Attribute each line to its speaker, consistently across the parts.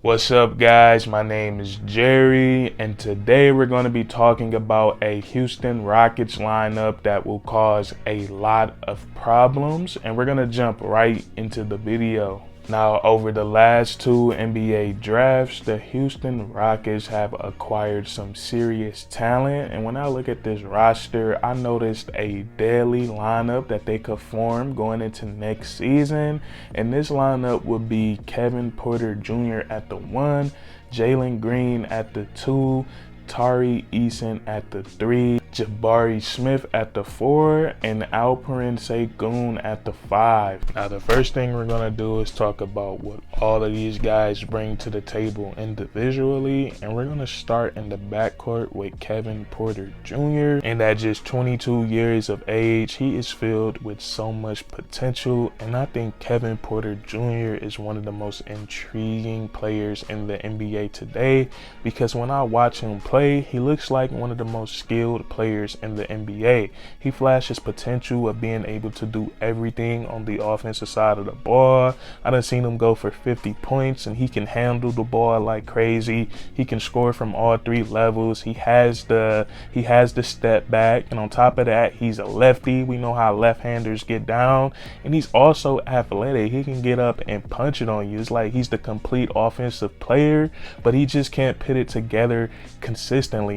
Speaker 1: What's up, guys? My name is Jerry, and today we're going to be talking about a Houston Rockets lineup that will cause a lot of problems, and we're going to jump right into the video. Now, over the last two NBA drafts, the Houston Rockets have acquired some serious talent, and when I look at this roster, I noticed a deadly lineup that they could form going into next season, and this lineup would be Kevin Porter Jr. at the 1, Jaylen Green at the 2, Tari Eason at the 3, Jabari Smith at the 4, and Alperen Sengun at the 5. Now, the first thing we're going to do is talk about what all of these guys bring to the table individually, and we're going to start in the backcourt with Kevin Porter Jr. And at just 22 years of age, he is filled with so much potential, and I think Kevin Porter Jr. is one of the most intriguing players in the NBA today, because when I watch him play, he looks like one of the most skilled players in the NBA. He flashes potential of being able to do everything on the offensive side of the ball. I done seen him go for 50 points, and he can handle the ball like crazy. He can score from all three levels. He has the step back, and on top of that, he's a lefty. We know how left-handers get down, and he's also athletic. He can get up and punch it on you. It's like he's the complete offensive player, but he just can't put it together consistently.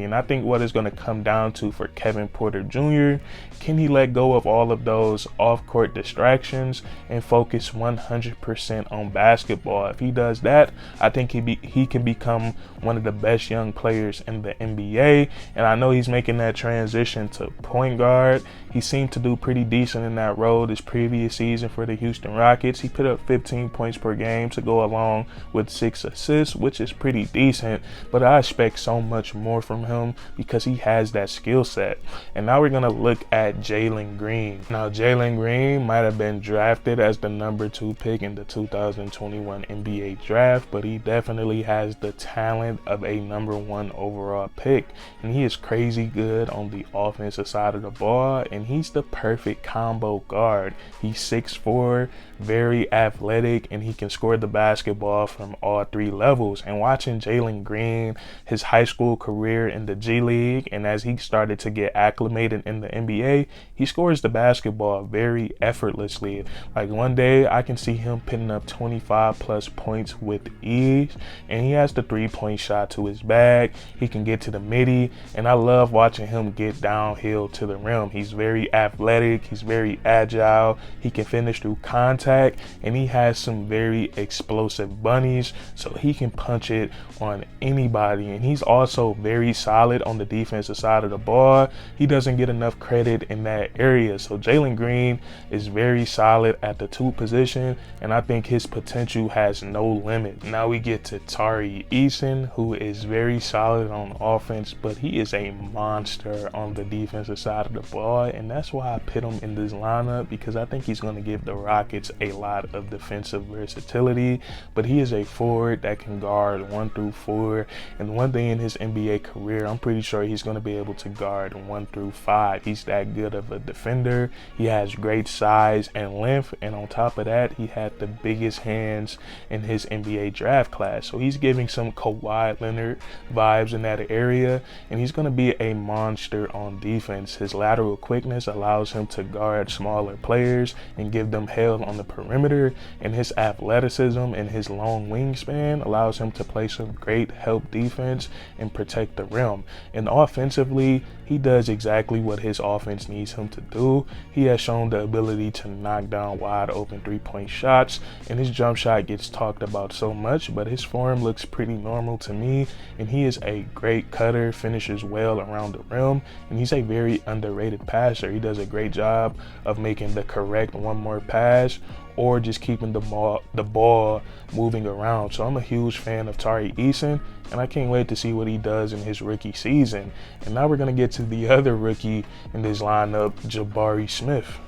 Speaker 1: And I think what it's going to come down to for Kevin Porter Jr., can he let go of all of those off-court distractions and focus 100% on basketball? If he does that, I think he can become one of the best young players in the NBA. And I know he's making that transition to point guard. He seemed to do pretty decent in that role this previous season for the Houston Rockets. He put up 15 points per game to go along with 6 assists, which is pretty decent, but I expect so much more from him because he has that skill set. And now we're going to look at Jaylen Green. Now, Jaylen Green might have been drafted as the number 2 pick in the 2021 NBA draft, but he definitely has the talent of a number 1 overall pick, and he is crazy good on the offensive side of the ball, and he's the perfect combo guard. He's 6'4", very athletic, and he can score the basketball from all three levels. And watching Jaylen Green, his high school career in the G League, and as he started to get acclimated in the NBA, he scores the basketball very effortlessly. Like, one day I can see him putting up 25 plus points with ease, and he has the 3-point shot to his bag. He can get to the midi, and I love watching him get downhill to the rim. He's very athletic, he's very agile, he can finish through contact, and he has some very explosive bunnies, so he can punch it on anybody. And he's also very solid on the defensive side of the ball. He doesn't get enough credit in that area. So Jaylen Green is very solid at the 2 position, and I think his potential has no limit. Now we get to Tari Eason, who is very solid on offense, but he is a monster on the defensive side of the ball, and that's why I put him in this lineup, because I think he's going to give the Rockets a lot of defensive versatility. But he is a forward that can guard 1 through 4, and one thing in his NBA career, I'm pretty sure he's going to be able to guard 1 through 5. He's that good of a defender. He has great size and length, and on top of that, he had the biggest hands in his NBA draft class. So he's giving some Kawhi Leonard vibes in that area, and he's going to be a monster on defense. His lateral quickness allows him to guard smaller players and give them hell on the perimeter, and his athleticism and his long wingspan allows him to play some great help defense and protect the rim. And offensively, he does exactly what his offense needs him to do. He has shown the ability to knock down wide open 3-point shots, and his jump shot gets talked about so much, but his form looks pretty normal to me. And he is a great cutter, finishes well around the rim, and he's a very underrated passer. He does a great job of making the correct one more pass, or just keeping the ball moving around. So I'm a huge fan of Tari Eason, and I can't wait to see what he does in his rookie season. And now we're going to get to the other rookie in this lineup, Jabari Smith.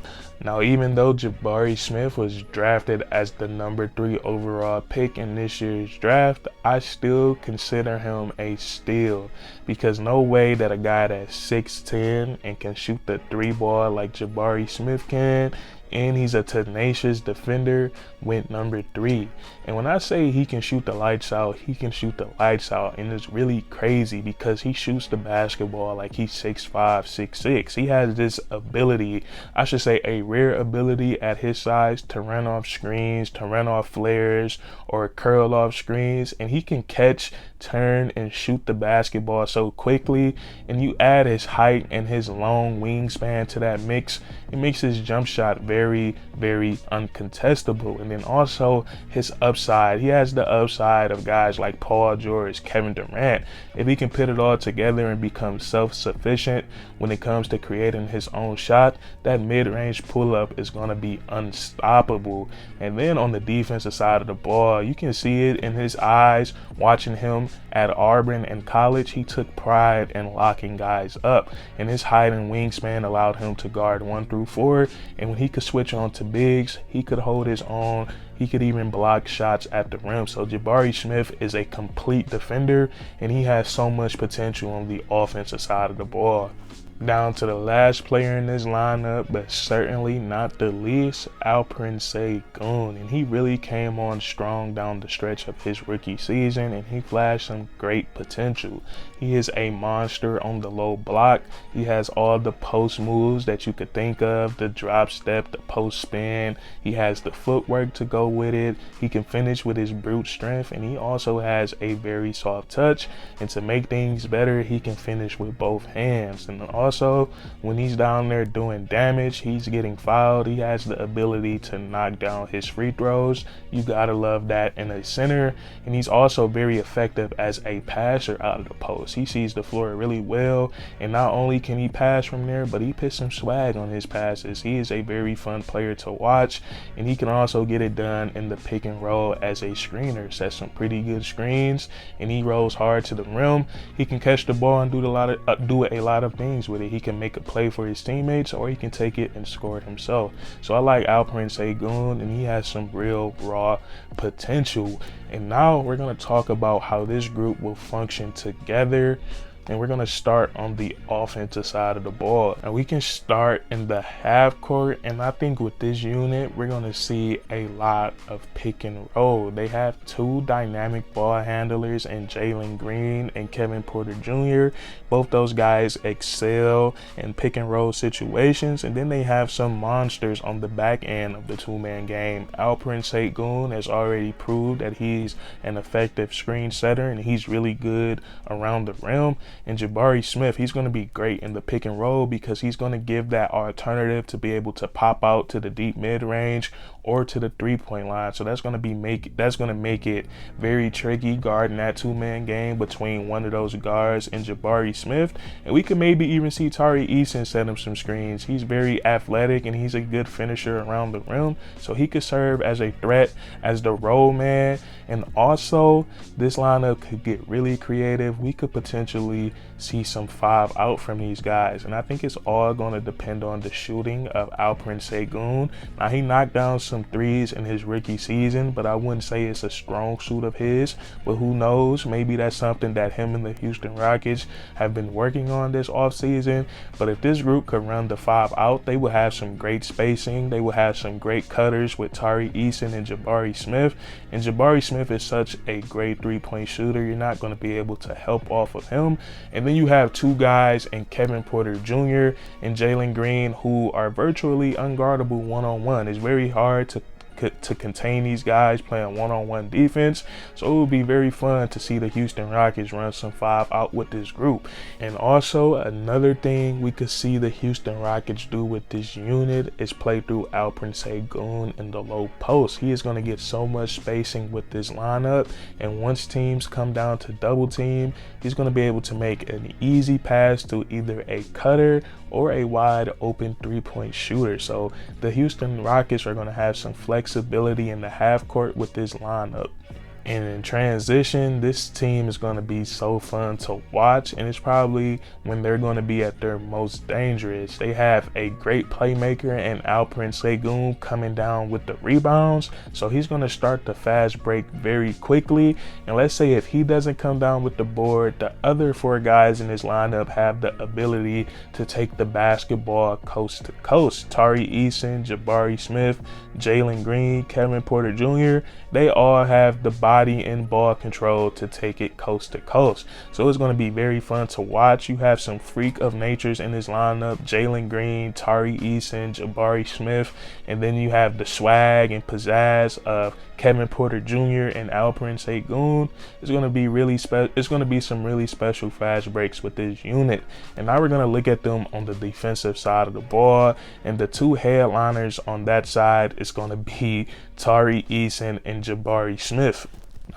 Speaker 1: Now, even though Jabari Smith was drafted as the number 3 overall pick in this year's draft, I still consider him a steal, because no way that a guy that's 6'10" and can shoot the 3 ball like Jabari Smith can and he's a tenacious defender with number 3. And when I say he can shoot the lights out, he can shoot the lights out. And it's really crazy because he shoots the basketball like he's 6'5", 6'6". He has this ability, I should say a rare ability at his size, to run off screens, to run off flares, or curl off screens. And he can catch, turn, and shoot the basketball so quickly. And you add his height and his long wingspan to that mix, it makes his jump shot very, very uncontestable. And then also his upside, he has the upside of guys like Paul George, Kevin Durant. If he can put it all together and become self-sufficient when it comes to creating his own shot, that mid-range pull-up is going to be unstoppable. And then on the defensive side of the ball, you can see it in his eyes watching him at Auburn in college. He took pride in locking guys up, and his height and wingspan allowed him to guard 1 through 4. And when he could switch on to bigs, he could hold his own. He could even block shots at the rim. So Jabari Smith is a complete defender, and he has so much potential on the offensive side of the ball. Down to the last player in this lineup, but certainly not the least, Alperen Sengun. And he really came on strong down the stretch of his rookie season, and he flashed some great potential. He is a monster on the low block. He has all the post moves that you could think of, the drop step, the post spin. He has the footwork to go with it. He can finish with his brute strength, and he also has a very soft touch. And to make things better, he can finish with both hands. And also, when he's down there doing damage, he's getting fouled, he has the ability to knock down his free throws. You gotta love that in a center. And he's also very effective as a passer out of the post. He sees the floor really well, and not only can he pass from there, but he puts some swag on his passes. He is a very fun player to watch, and he can also get it done in the pick and roll as a screener. Sets some pretty good screens, and he rolls hard to the rim. He can catch the ball and do a lot of things with it. He can make a play for his teammates, or he can take it and score it himself. So I like Alperen Sengun, and he has some real raw potential. And now we're going to talk about how this group will function together. And we're going to start on the offensive side of the ball. And we can start in the half court. And I think with this unit, we're going to see a lot of pick and roll. They have 2 dynamic ball handlers in Jaylen Green and Kevin Porter Jr. Both those guys excel in pick and roll situations. And then they have some monsters on the back end of the 2-man game. Alperen Sengun has already proved that he's an effective screen setter, and he's really good around the rim. And Jabari Smith, he's going to be great in the pick and roll because he's going to give that alternative to be able to pop out to the deep mid range or to the 3-point line. So that's going to make it very tricky guarding that 2-man game between one of those guards and Jabari Smith. And we could maybe even see Tari Eason set him some screens. He's very athletic, and he's a good finisher around the rim, so he could serve as a threat as the roll man. And also, this lineup could get really creative. We could potentially see some 5 out from these guys, and I think it's all going to depend on the shooting of Alperen Sengun. Now, he knocked down some threes in his rookie season, but I wouldn't say it's a strong suit of his. But who knows, maybe that's something that him and the Houston Rockets have been working on this offseason. But if this group could run the 5 out, they will have some great spacing. They will have some great cutters with Tari Eason and Jabari Smith. And Jabari Smith is such a great 3-point shooter, you're not going to be able to help off of him. And then you have 2 guys in Kevin Porter Jr. and Jaylen Green who are virtually unguardable one-on-one. It's very hard to contain these guys playing one-on-one defense. So it would be very fun to see the Houston Rockets run some 5 out with this group. And also another thing we could see the Houston Rockets do with this unit is play through Alperen Sengun in the low post. He is going to get so much spacing with this lineup, and once teams come down to double team, he's going to be able to make an easy pass to either a cutter or a wide open 3-point shooter. So the Houston Rockets are going to have some flexibility in the half court with this lineup. And in transition, this team is going to be so fun to watch, and it's probably when they're going to be at their most dangerous. They have a great playmaker in Alperen Sengun coming down with the rebounds, so he's going to start the fast break very quickly. And let's say if he doesn't come down with the board, the other 4 guys in his lineup have the ability to take the basketball coast to coast. Tari Eason, Jabari Smith, Jaylen Green, Kevin Porter Jr., they all have the body and ball control to take it coast to coast. So it's going to be very fun to watch. You have some freak of natures in this lineup: Jaylen Green, Tari Eason, Jabari Smith, and then you have the swag and pizzazz of Kevin Porter Jr. and Alperen Sengun. It's going to be it's going to be some really special fast breaks with this unit. And now we're going to look at them on the defensive side of the ball, and the 2 headliners on that side is going to be Tari Eason and Jabari Smith.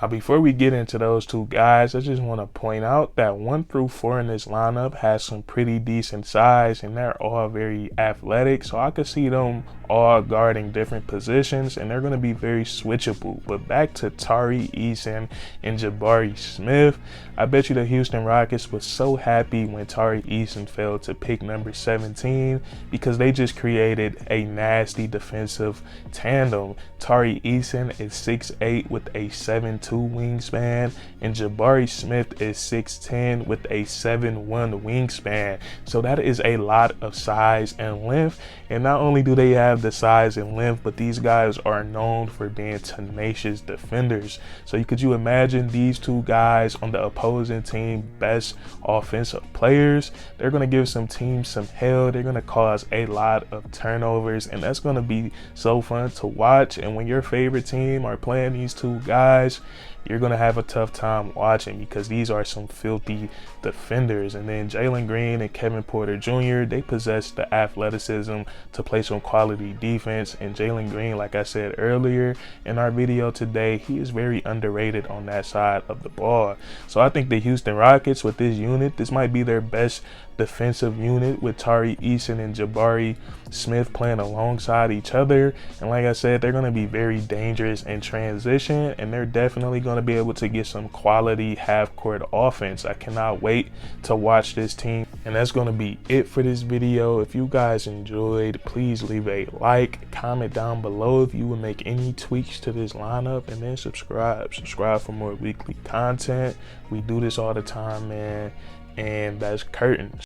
Speaker 1: Now, before we get into those 2 guys, I just want to point out that 1 through 4 in this lineup has some pretty decent size, and they're all very athletic. So I could see them all guarding different positions, and they're going to be very switchable. But back to Tari Eason and Jabari Smith, I bet you the Houston Rockets was so happy when Tari Eason failed to pick number 17, because they just created a nasty defensive tandem. Tari Eason is 6'8" with a 7'2" wingspan, and Jabari Smith is 6'10" with a 7'1" wingspan. So that is a lot of size and length. And not only do they have the size and length, but these guys are known for being tenacious defenders. So could you imagine these 2 guys on the opposing team best offensive players? They're going to give some teams some hell. They're going to cause a lot of turnovers, and that's going to be so fun to watch. And when your favorite team are playing these 2 guys, you're going to have a tough time watching, because these are some filthy defenders. And then Jaylen Green and Kevin Porter Jr., they possess the athleticism to play some quality defense. And Jaylen Green, like I said earlier in our video today, he is very underrated on that side of the ball. So I think the Houston Rockets, with this unit, this might be their best defensive unit, with Tari Eason and Jabari Smith playing alongside each other. And like I said, they're going to be very dangerous in transition, and they're definitely going to be able to get some quality half-court offense. I cannot wait to watch this team. And that's going to be it for this video. If you guys enjoyed, please leave a like, comment down below if you would make any tweaks to this lineup, and then subscribe for more weekly content. We do this all the time, man. And that's curtains.